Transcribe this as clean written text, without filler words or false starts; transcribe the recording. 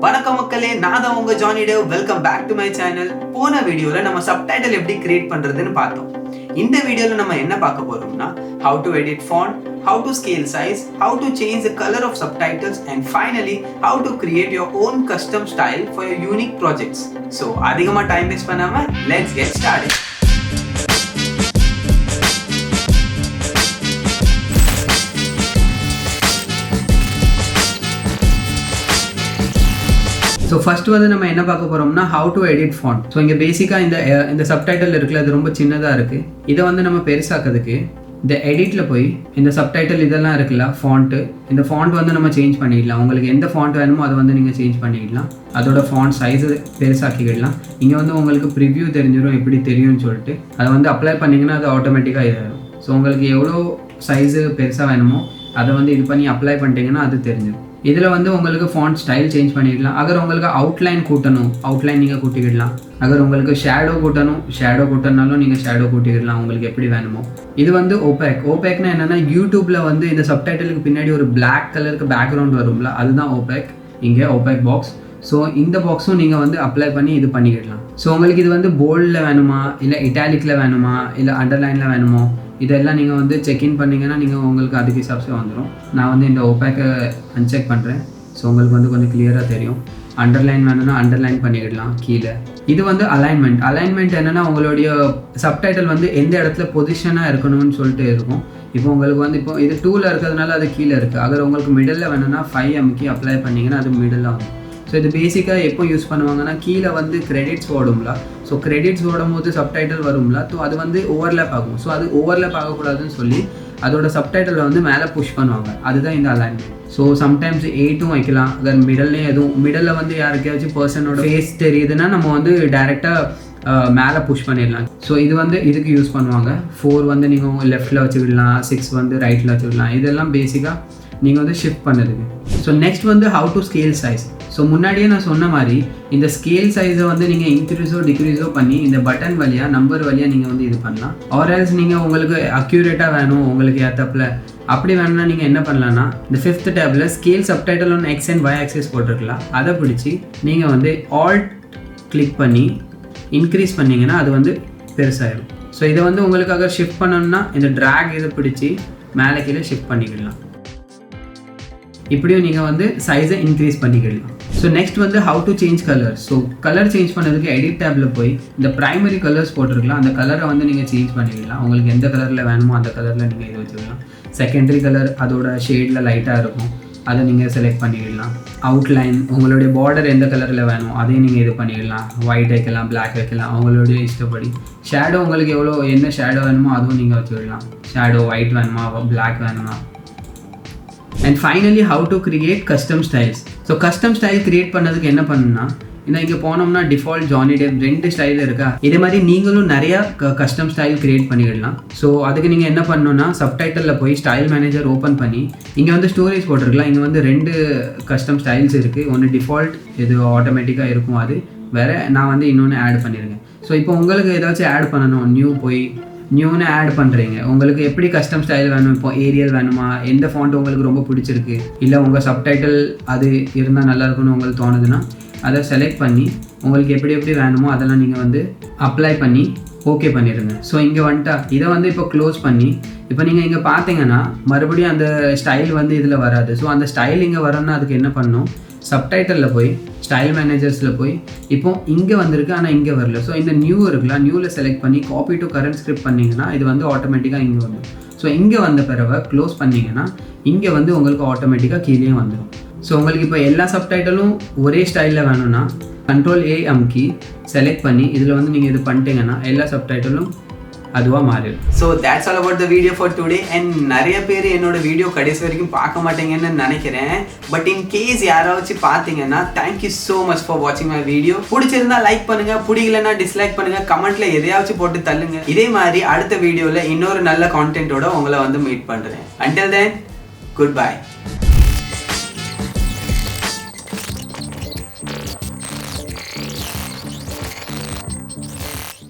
வணக்கம் மக்களே, நான் தான் உங்க Johnny Dave. Welcome back to my channel. போன வீடியோல நம்ம சப்டைட்டில் எப்படி கிரியேட் பண்றதுன்னு பார்த்தோம். இந்த வீடியோல நம்ம என்ன பார்க்க போறோம்னா how to edit font, how to scale size, how to change the color of subtitles, and finally how to create your own custom style for your unique projects. So அதிகமா டைம் வேஸ்ட் பண்ணாம let's get started. So first வந்து நம்ம என்ன பார்க்க போகிறோம்னா how to edit font. So இங்கே பேசிக்காக இந்த சப்டைட்டில் இருக்குல்ல, அது ரொம்ப சின்னதாக இருக்குது. இதை வந்து நம்ம பெருசாக்கிறதுக்கு இந்த எடிட்டில் போய் இந்த சப்டைட்டில் இதெல்லாம் இருக்குல்ல, ஃபாண்ட்டு, இந்த ஃபாண்ட் வந்து நம்ம சேஞ்ச் பண்ணிடலாம். உங்களுக்கு எந்த ஃபாண்ட் வேணுமோ அதை வந்து நீங்கள் சேஞ்ச் பண்ணிடலாம். அதோட ஃபாண்ட் சைஸு பெருசாக்கிக்கிடலாம். இங்கே வந்து உங்களுக்கு ப்ரிவ்யூ தெரிஞ்சிடும், எப்படி தெரியும்னு சொல்லிட்டு அதை வந்து அப்ளை பண்ணிங்கன்னா அது ஆட்டோமேட்டிக்காக இதாகிடும். ஸோ உங்களுக்கு எவ்வளோ சைஸு பெருசாக வேணுமோ அதை வந்து இது பண்ணி அப்ளை பண்ணிட்டீங்கன்னா அது தெரிஞ்சிடும். இதில் வந்து உங்களுக்கு ஃபாண்ட் ஸ்டைல் சேஞ்ச் பண்ணிடலாம். அகர் உங்களுக்கு அவுட்லைன் கூட்டணும், அவுட்லைன் நீங்கள் கூட்டிக்கிடலாம். அகர் உங்களுக்கு ஷேடோ கூட்டணும்னாலும் நீங்கள் ஷேடோ கூட்டிக்கிடலாம், உங்களுக்கு எப்படி வேணுமோ. இது வந்து ஓபேக்னா என்னென்னா, யூடியூப்பில் வந்து இந்த சப்டைட்டிலுக்கு பின்னாடி ஒரு பிளாக் கலருக்கு பேக்ரவுண்ட் வரும்ல, அதுதான் ஓபேக். இங்கே ஓபேக் பாக்ஸ். ஸோ இந்த பாக்ஸும் நீங்கள் வந்து அப்ளை பண்ணி இது பண்ணிக்கிடலாம். ஸோ உங்களுக்கு இது வந்து போல்டில் வேணுமா, இல்லை இட்டாலிக்கில் வேணுமா, இல்லை அண்டர்லைனில் வேணுமோ, இதெல்லாம் நீங்கள் வந்து செக்இன் பண்ணிங்கன்னா நீங்கள் உங்களுக்கு அதுக்கு ஹிசாப்ஸே வந்துடும். நான் வந்து இந்த ஓபேக்கை அன்செக் பண்ணுறேன். ஸோ உங்களுக்கு வந்து கொஞ்சம் கிளியராக தெரியும். அண்டர்லைன் வேணும்னா அண்டர்லைன் பண்ணிக்கிடலாம் கீழே. இது வந்து அலைன்மெண்ட் என்னென்னா, உங்களுடைய சப்டைட்டில் வந்து எந்த இடத்துல பொசிஷனாக இருக்கணும்னு சொல்லிட்டு இருக்கும். இப்போ உங்களுக்கு வந்து இப்போ இது 2ல் இருக்கிறதுனால அது கீழே இருக்குது. அகர் உங்களுக்கு மிடில் வேணும்னா 5 அமுக்கி அப்ளை பண்ணிங்கன்னா அது மிடில் ஆகும். ஸோ இது பேசிக்காக எப்போ யூஸ் பண்ணுவாங்கன்னா, கீழே வந்து கிரெடிட்ஸ் ஓடும்ல. ஸோ கிரெடிட்ஸ் ஓடும் போது சப்டைட்டில் வரும்ல, ஸோ அது வந்து ஓவர்லேப் ஆகும். ஸோ அது ஓவர்லேப் ஆகக்கூடாதுன்னு சொல்லி அதோட சப்டைட்டில் வந்து மேலே புஷ் பண்ணுவாங்க. அதுதான் இந்த அலைன்மெண்ட். ஸோ சம்டைம்ஸ் 8ம் வைக்கலாம். அகர் மிடல்லையும் எதுவும் மிடலில் வந்து யாருக்கையாச்சும் பர்சனோட ஃபேஸ் தெரியுதுன்னா நம்ம வந்து டைரெக்டாக மேலே புஷ் பண்ணிடலாம். ஸோ இது வந்து இதுக்கு யூஸ் பண்ணுவாங்க. 4 வந்து நீங்கள் லெஃப்ட்டில் வச்சுக்கிடலாம், 6 வந்து ரைட்டில் வச்சுக்கிடலாம். இதெல்லாம் பேசிக்காக நீங்கள் வந்து ஷிஃப்ட் பண்ணுதுங்க. ஸோ நெக்ஸ்ட் வந்து how to scale size. So முன்னாடியே நான் சொன்ன மாதிரி இந்த ஸ்கேல் சைஸை வந்து நீங்கள் இன்க்ரீஸோ டிக்ரீஸோ பண்ணி இந்த பட்டன் வழியாக நம்பர் வழியாக நீங்கள் வந்து இது பண்ணலாம். ஆர்எல்ஸ் நீங்கள் உங்களுக்கு அக்யூரேட்டாக வேணும், உங்களுக்கு ஏற்றப்பில் அப்படி வேணும்னா நீங்கள் என்ன பண்ணலான்னா, இந்த 5th டேபில் ஸ்கேல் சப்டைட்டில் ஒன்று X and Y ஆக்சிஸ் போட்டிருக்கலாம். அதை பிடிச்சி நீங்கள் வந்து ஆல்ட் கிளிக் பண்ணி இன்க்ரீஸ் பண்ணிங்கன்னா அது வந்து பெருசாகிடும். ஸோ இதை வந்து உங்களுக்காக ஷிஃப்ட் பண்ணணும்னா இந்த ட்ராக் இதை பிடிச்சி மேலே கீழே ஷிஃப்ட் பண்ணிக்கலாம். இப்படியும் நீங்கள் வந்து சைஸை இன்க்ரீஸ் பண்ணிக்கிடலாம். ஸோ நெக்ஸ்ட் வந்து how to change colours. So colour change பண்ணதுக்கு எடிட் டேப்பில் போய் இந்த ப்ரைமரி கலர்ஸ் போட்டிருக்கலாம். அந்த கலரை வந்து நீங்கள் சேஞ்ச் பண்ணிக்கலாம். உங்களுக்கு எந்த கலரில் வேணுமோ அந்த கலரில் நீங்கள் இது வச்சுக்கலாம். செகண்டரி கலர் அதோட ஷேடில் லைட்டாக இருக்கும், அதை நீங்கள் செலக்ட் பண்ணிடலாம். அவுட்லைன் உங்களுடைய பார்டர் எந்த கலரில் வேணும் அதையும் நீங்கள் இது பண்ணிடலாம். ஒயிட் வைக்கலாம், பிளாக் வைக்கலாம், அவங்களுடைய இஷ்டப்படி. ஷேடோ உங்களுக்கு என்ன ஷேடோ வேணுமோ அதுவும் நீங்கள் வச்சுக்கலாம். ஷேடோ ஒயிட் வேணுமா, பிளாக் வேணுமா. And finally how to create custom styles. So custom style create பண்ணதுக்கு என்ன பண்ணுன்னா, இங்கே போனோம்னா டிஃபால்ட் ஜானி டேவ் 2 ஸ்டைல் இருக்கா. இதே மாதிரி நீங்களும் நிறையா கஸ்டம் ஸ்டைல் கிரியேட் பண்ணிடலாம். ஸோ அதுக்கு நீங்கள் என்ன பண்ணணும்னா, சப்டைட்டிலில் போய் ஸ்டைல் மேனேஜர் ஓப்பன் பண்ணி இங்கே வந்து ஸ்டோரேஜ் போட்டிருக்கலாம். இங்கே வந்து 2 கஸ்டம் ஸ்டைல்ஸ் இருக்குது. ஒன்று டிஃபால்ட், இது ஆட்டோமேட்டிக்காக இருக்கும், அது வேறு. நான் வந்து இன்னொன்று ஆட் பண்ணியிருக்கேன். ஸோ இப்போ உங்களுக்கு ஏதாச்சும் ஆட் பண்ணணும், நியூன்னு ஆட் பண்ணுறீங்க. உங்களுக்கு எப்படி கஸ்டம் ஸ்டைல் வேணும், இப்போ ஏரியல் வேணுமா, எந்த ஃபாண்ட் உங்களுக்கு ரொம்ப பிடிச்சிருக்கு, இல்லை உங்கள் சப்டைட்டில் அது இருந்தால் நல்லாயிருக்குன்னு உங்களுக்கு தோணுதுன்னா அதை செலக்ட் பண்ணி உங்களுக்கு எப்படி வேணுமோ அதெல்லாம் நீங்கள் வந்து அப்ளை பண்ணி ஓகே பண்ணிடுங்க. ஸோ இங்கே வந்துட்டா இதை வந்து இப்போ க்ளோஸ் பண்ணி இப்போ நீங்கள் இங்கே பார்த்தீங்கன்னா மறுபடியும் அந்த ஸ்டைல் வந்து இதில் வராது. ஸோ அந்த ஸ்டைல் இங்கே வரணும்னா அதுக்கு என்ன பண்ணணும், சப்டைட்டிலில் போய் ஸ்டைல் மேனேஜர்ஸில் போய் இப்போ இங்கே வந்திருக்கு ஆனால் இங்கே வரல. ஸோ இந்த நியூ இருக்குல்ல, நியூவில் செலக்ட் பண்ணி காப்பி டு கரண்ட் ஸ்கிரிப்ட் பண்ணிங்கன்னா இது வந்து ஆட்டோமேட்டிக்காக இங்கே வந்துடும். ஸோ இங்கே வந்த பிறகு க்ளோஸ் பண்ணிங்கன்னா இங்கே வந்து உங்களுக்கு ஆட்டோமேட்டிக்காக கீழே வந்துடும். ஸோ உங்களுக்கு இப்போ எல்லா சப்டைட்டிலும் ஒரே ஸ்டைலில் வேணும்னா Ctrl+A அமுக்கி செலக்ட் பண்ணி இதில் வந்து நீங்கள் இது பண்ணிட்டீங்கன்னா எல்லா சப்டைட்டிலும் அதுவாக மாறிடும். So that's all about the video for today. And நிறைய பேர் என்னோட வீடியோ கடைசி வரைக்கும் பார்க்க மாட்டேங்கன்னு நினைக்கிறேன். பட் இன் கேஸ் யாராச்சும் பார்த்தீங்கன்னா தேங்க்யூ ஸோ மச் ஃபார் வாட்சிங் மை வீடியோ. பிடிச்சிருந்தா லைக் பண்ணுங்க, பிடிக்கலன்னா டிஸ்லைக் பண்ணுங்க, கமெண்ட்ல எதையாச்சும் போட்டு தள்ளுங்க. இதே மாதிரி அடுத்த வீடியோவில் இன்னொரு நல்ல கான்டென்ட்டோட உங்களை வந்து மீட் பண்ணுறேன். Until then, good bye.